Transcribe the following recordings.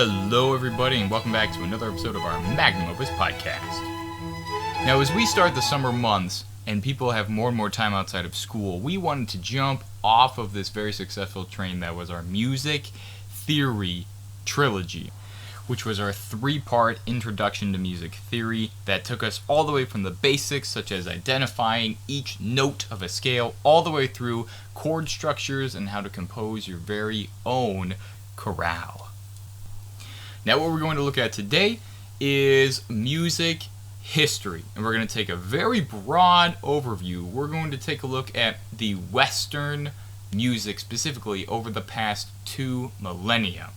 Hello everybody and welcome back to another episode of our Magnum OPUS Podcast. Now as we start the summer months and people have more and more time outside of school, we wanted to jump off of this very successful train that was our music theory trilogy, which was our 3-part introduction to music theory that took us all the way from the basics such as identifying each note of a scale all the way through chord structures and how to compose your very own chorale. Now what we're going to look at today is music history, and we're going to take a very broad overview. We're going to take a look at the Western music specifically over the past 2 millennia.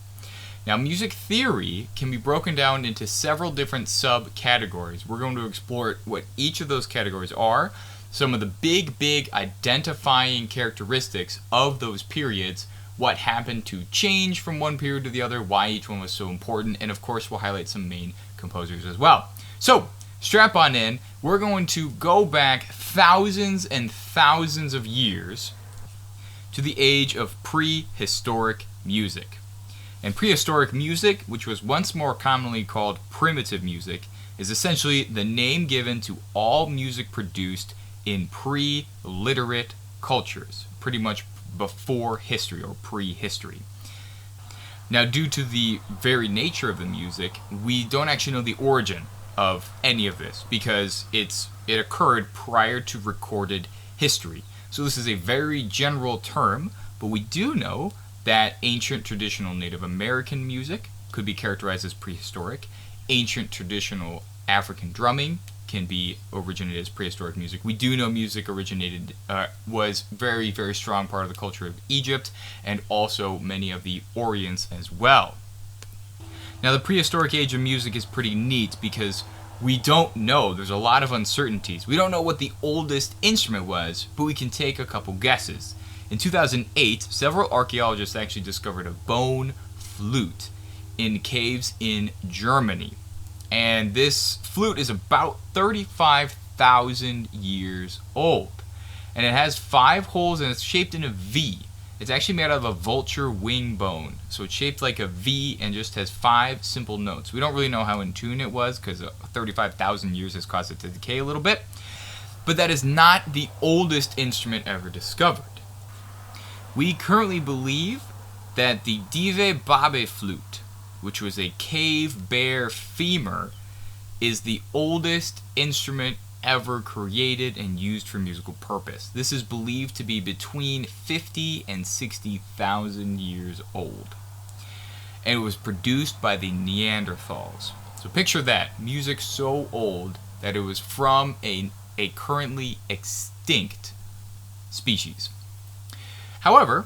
Now music theory can be broken down into several different subcategories. We're going to explore what each of those categories are, some of the big identifying characteristics of those periods, what happened to change from one period to the other, why each one was so important, and of course we'll highlight some main composers as well. So, strap on in. We're going to go back thousands and thousands of years to the age of prehistoric music. And prehistoric music, which was once more commonly called primitive music, is essentially the name given to all music produced in pre-literate cultures, pretty much before history or prehistory. Now, due to the very nature of the music, we don't actually know the origin of any of this because it occurred prior to recorded history. So this is a very general term, but we do know that ancient traditional Native American music could be characterized as prehistoric. Ancient traditional African drumming can be originated as prehistoric music. We do know music was very strong part of the culture of Egypt and also many of the Orients as well. Now the prehistoric age of music is pretty neat because we don't know, there's a lot of uncertainties. We don't know what the oldest instrument was, but we can take a couple guesses. In 2008, several archaeologists actually discovered a bone flute in caves in Germany. And this flute is about 35,000 years old. And it has 5 holes and it's shaped in a V. It's actually made out of a vulture wing bone. So it's shaped like a V and just has 5 simple notes. We don't really know how in tune it was because 35,000 years has caused it to decay a little bit. But that is not the oldest instrument ever discovered. We currently believe that the Dive Babe flute, which was a cave bear femur, is the oldest instrument ever created and used for musical purpose. This is believed to be between 50 and 60,000 years old. And it was produced by the Neanderthals. So picture that, music so old that it was from a currently extinct species. However,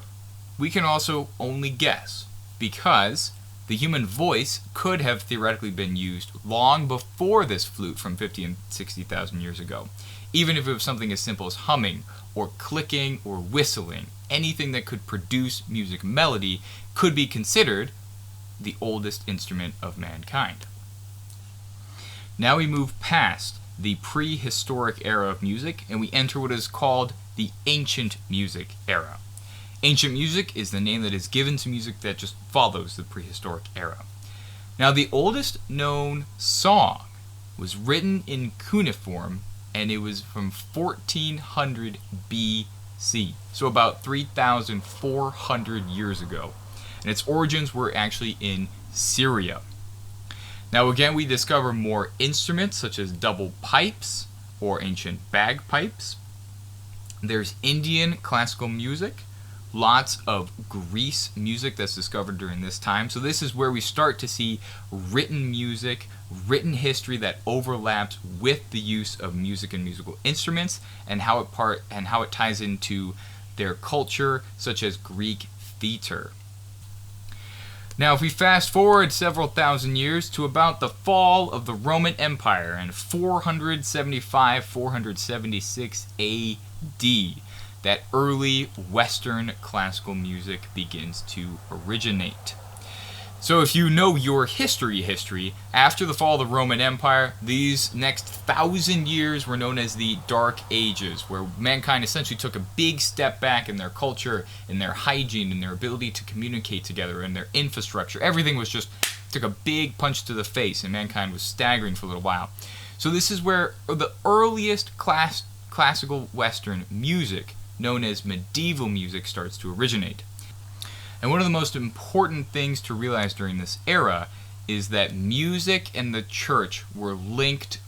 we can also only guess because the human voice could have theoretically been used long before this flute from 50 and 60,000 years ago. Even if it was something as simple as humming or clicking or whistling, anything that could produce music melody could be considered the oldest instrument of mankind. Now we move past the prehistoric era of music and we enter what is called the ancient music era. Ancient music is the name that is given to music that just follows the prehistoric era. Now, the oldest known song was written in cuneiform, and it was from 1400 BC, so about 3,400 years ago. And its origins were actually in Syria. Now, again, we discover more instruments such as double pipes or ancient bagpipes. There's Indian classical music. Lots of Greece music that's discovered during this time. So this is where we start to see written music, written history that overlaps with the use of music and musical instruments and how it ties into their culture, such as Greek theater. Now, if we fast forward several thousand years to about the fall of the Roman Empire in 475-476 AD, that early Western classical music begins to originate. So if you know your history, after the fall of the Roman Empire, these next 1,000 years were known as the Dark Ages, where mankind essentially took a big step back in their culture, in their hygiene, in their ability to communicate together, in their infrastructure. Everything was just took a big punch to the face, and mankind was staggering for a little while. So this is where the earliest classical Western music, known as medieval music, starts to originate. And one of the most important things to realize during this era is that music and the church were linked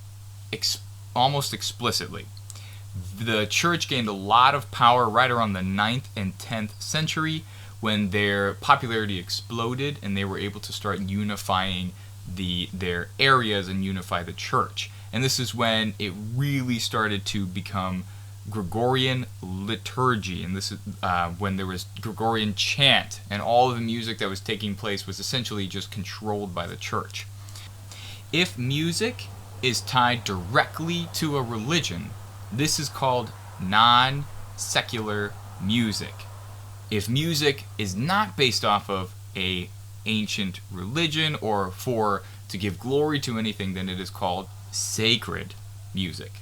almost explicitly. The church gained a lot of power right around the 9th and 10th century when their popularity exploded and they were able to start unifying their areas and unify the church. And this is when it really started to become Gregorian liturgy, and this is when there was Gregorian chant, and all of the music that was taking place was essentially just controlled by the church. If music is tied directly to a religion, this is called non-secular music. If music is not based off of a ancient religion or to give glory to anything, then it is called sacred music.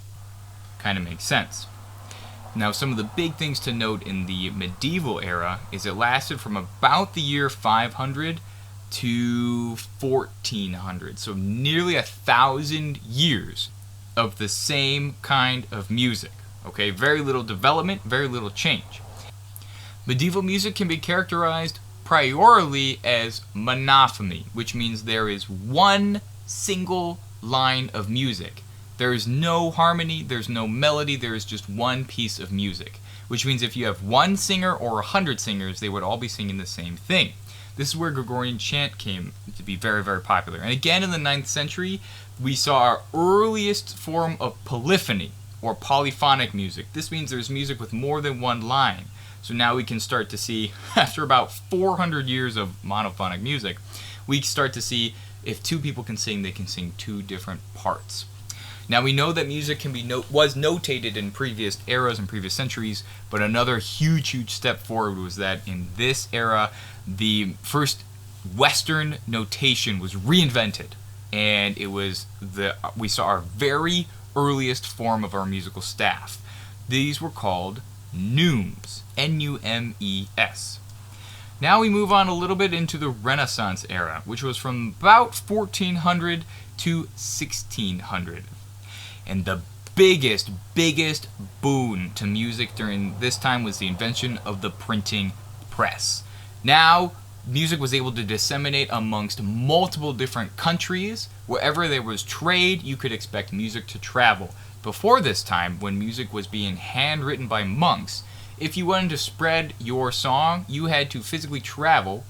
Kind of makes sense. Now, some of the big things to note in the medieval era is it lasted from about the year 500 to 1400, so nearly 1,000 years of the same kind of music. Okay, very little development, very little change. Medieval music can be characterized priorly as monophony, which means there is one single line of music. There is no harmony, there's no melody, there is just one piece of music. Which means if you have one singer or 100 singers, they would all be singing the same thing. This is where Gregorian chant came to be very, very popular. And again, in the 9th century, we saw our earliest form of polyphony, or polyphonic music. This means there's music with more than one line. So now we can start to see, after about 400 years of monophonic music, we start to see if two people can sing, they can sing two different parts. Now we know that music was notated in previous eras and previous centuries, but another huge step forward was that in this era, the first Western notation was reinvented, and it was we saw our very earliest form of our musical staff. These were called neumes, N-U-M-E-S. Now we move on a little bit into the Renaissance era, which was from about 1400 to 1600. And the biggest boon to music during this time was the invention of the printing press. Now, music was able to disseminate amongst multiple different countries. Wherever there was trade, you could expect music to travel. Before this time, when music was being handwritten by monks, if you wanted to spread your song, you had to physically travel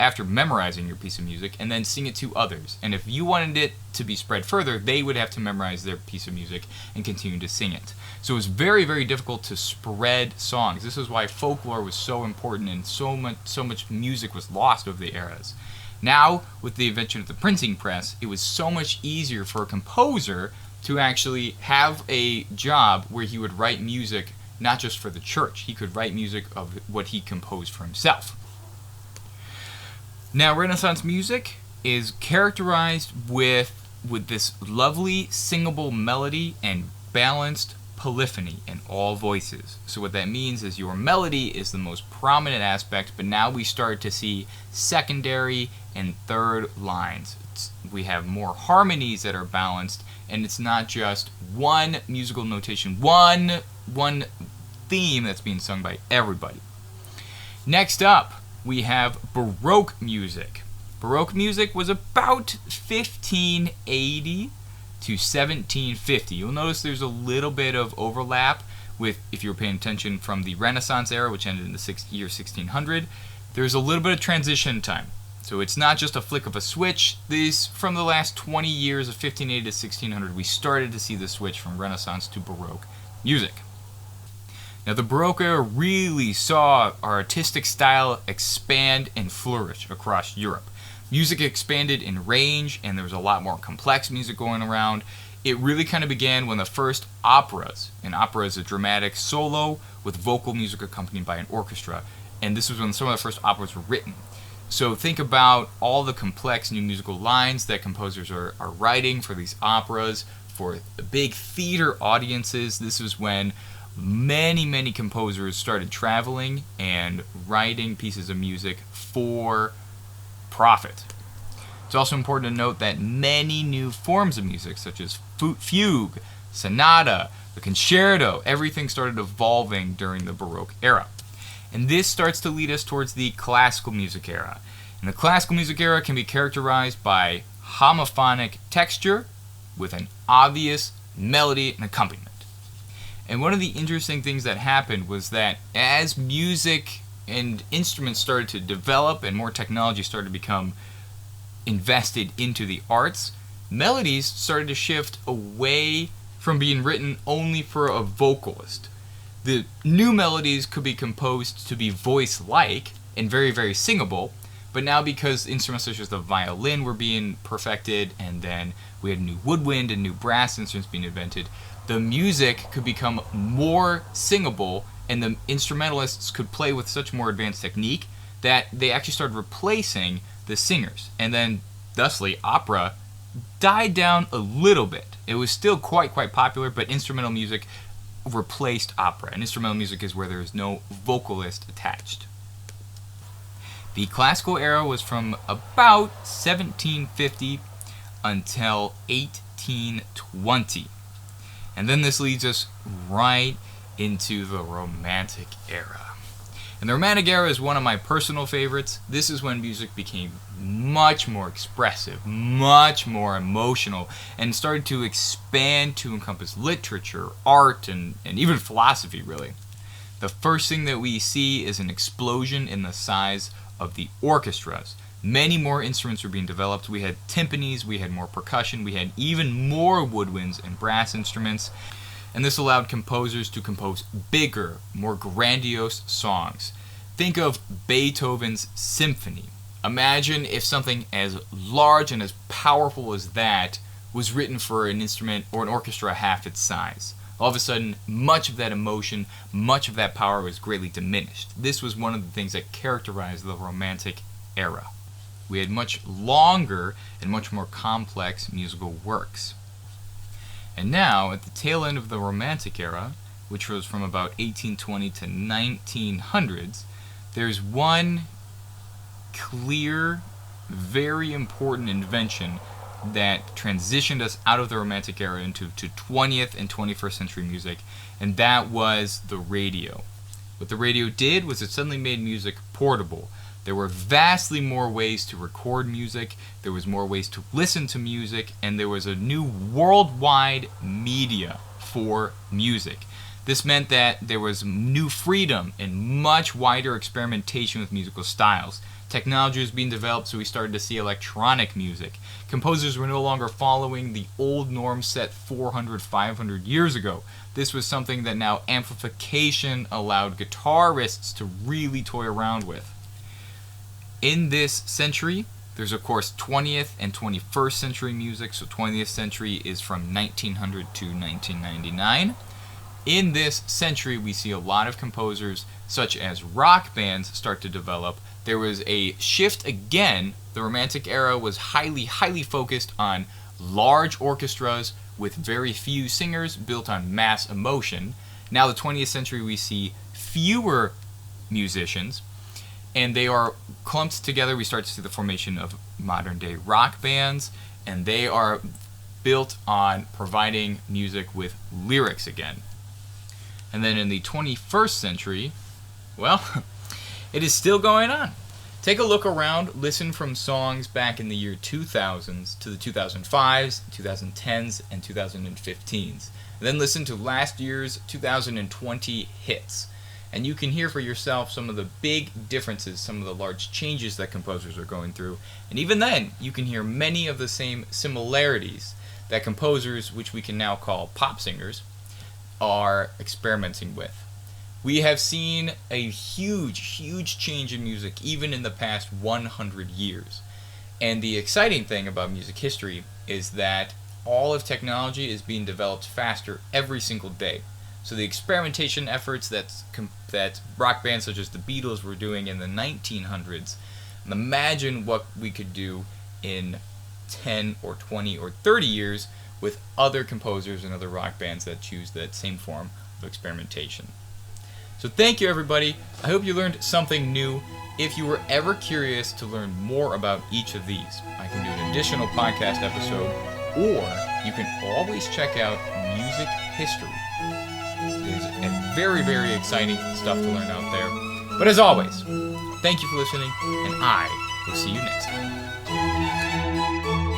after memorizing your piece of music and then sing it to others. And if you wanted it to be spread further, they would have to memorize their piece of music and continue to sing it. So it was very, very difficult to spread songs. This is why folklore was so important and so much music was lost over the eras. Now, with the invention of the printing press, it was so much easier for a composer to actually have a job where he would write music not just for the church. He could write music of what he composed for himself. Now, Renaissance music is characterized with this lovely singable melody and balanced polyphony in all voices. So what that means is your melody is the most prominent aspect, but now we start to see secondary and third lines. We have more harmonies that are balanced, and it's not just one musical notation, one theme that's being sung by everybody. Next up, we have Baroque music. Baroque music was about 1580 to 1750. You'll notice there's a little bit of overlap with, if you were paying attention, from the Renaissance era, which ended in the year 1600. There's a little bit of transition time. So it's not just a flick of a switch. From the last 20 years of 1580 to 1600, we started to see the switch from Renaissance to Baroque music. Now, the Baroque era really saw our artistic style expand and flourish across Europe. Music expanded in range, and there was a lot more complex music going around. It really kind of began when the first operas, and opera is a dramatic solo with vocal music accompanied by an orchestra, and this was when some of the first operas were written. So think about all the complex new musical lines that composers are writing for these operas, for big theater audiences. This was when many composers started traveling and writing pieces of music for profit. It's also important to note that many new forms of music, such as fugue, sonata, the concerto, everything started evolving during the Baroque era. And this starts to lead us towards the classical music era. And the classical music era can be characterized by homophonic texture with an obvious melody and accompaniment. And one of the interesting things that happened was that as music and instruments started to develop and more technology started to become invested into the arts, melodies started to shift away from being written only for a vocalist. The new melodies could be composed to be voice-like and very, very singable, but now because instruments such as the violin were being perfected, and then we had new woodwind and new brass instruments being invented, the music could become more singable, and the instrumentalists could play with such more advanced technique that they actually started replacing the singers. And then, thusly, opera died down a little bit. It was still quite popular, but instrumental music replaced opera. And instrumental music is where there is no vocalist attached. The classical era was from about 1750 until 1820. And then this leads us right into the Romantic era. And the Romantic era is one of my personal favorites. This is when music became much more expressive, much more emotional, and started to expand to encompass literature, art, and even philosophy, really. The first thing that we see is an explosion in the size of the orchestras. Many more instruments were being developed. We had timpanis, we had more percussion, we had even more woodwinds and brass instruments. And this allowed composers to compose bigger, more grandiose songs. Think of Beethoven's symphony. Imagine if something as large and as powerful as that was written for an instrument or an orchestra half its size. All of a sudden, much of that emotion, much of that power was greatly diminished. This was one of the things that characterized the Romantic era. We had much longer and much more complex musical works. And now, at the tail end of the Romantic era, which was from about 1820 to 1900s, there's one clear, very important invention that transitioned us out of the Romantic era into 20th and 21st century music, and that was the radio. What the radio did was it suddenly made music portable. There were vastly more ways to record music, there was more ways to listen to music, and there was a new worldwide media for music. This meant that there was new freedom and much wider experimentation with musical styles. Technology was being developed, so we started to see electronic music. Composers were no longer following the old norms set 400, 500 years ago. This was something that now amplification allowed guitarists to really toy around with. In this century, there's of course 20th and 21st century music. So 20th century is from 1900 to 1999. In this century, we see a lot of composers, such as rock bands, start to develop. There was a shift again. The Romantic era was highly focused on large orchestras with very few singers, built on mass emotion. Now the 20th century, we see fewer musicians, and they are clumped together. We start to see the formation of modern day rock bands, and they are built on providing music with lyrics again. And then in the 21st century, well, it is still going on. Take a look around, listen from songs back in the year 2000s to the 2005s, 2010s, and 2015s. And then listen to last year's 2020 hits. And you can hear for yourself some of the big differences, some of the large changes that composers are going through. And even then, you can hear many of the same similarities that composers, which we can now call pop singers, are experimenting with. We have seen a huge change in music even in the past 100 years. And the exciting thing about music history is that all of technology is being developed faster every single day. So the experimentation efforts that rock bands such as the Beatles were doing in the 1900s, imagine what we could do in 10 or 20 or 30 years with other composers and other rock bands that choose that same form of experimentation. So thank you, everybody. I hope you learned something new. If you were ever curious to learn more about each of these, I can do an additional podcast episode, or you can always check out music history. There's a very, very exciting stuff to learn out there. But as always, thank you for listening, and I will see you next time.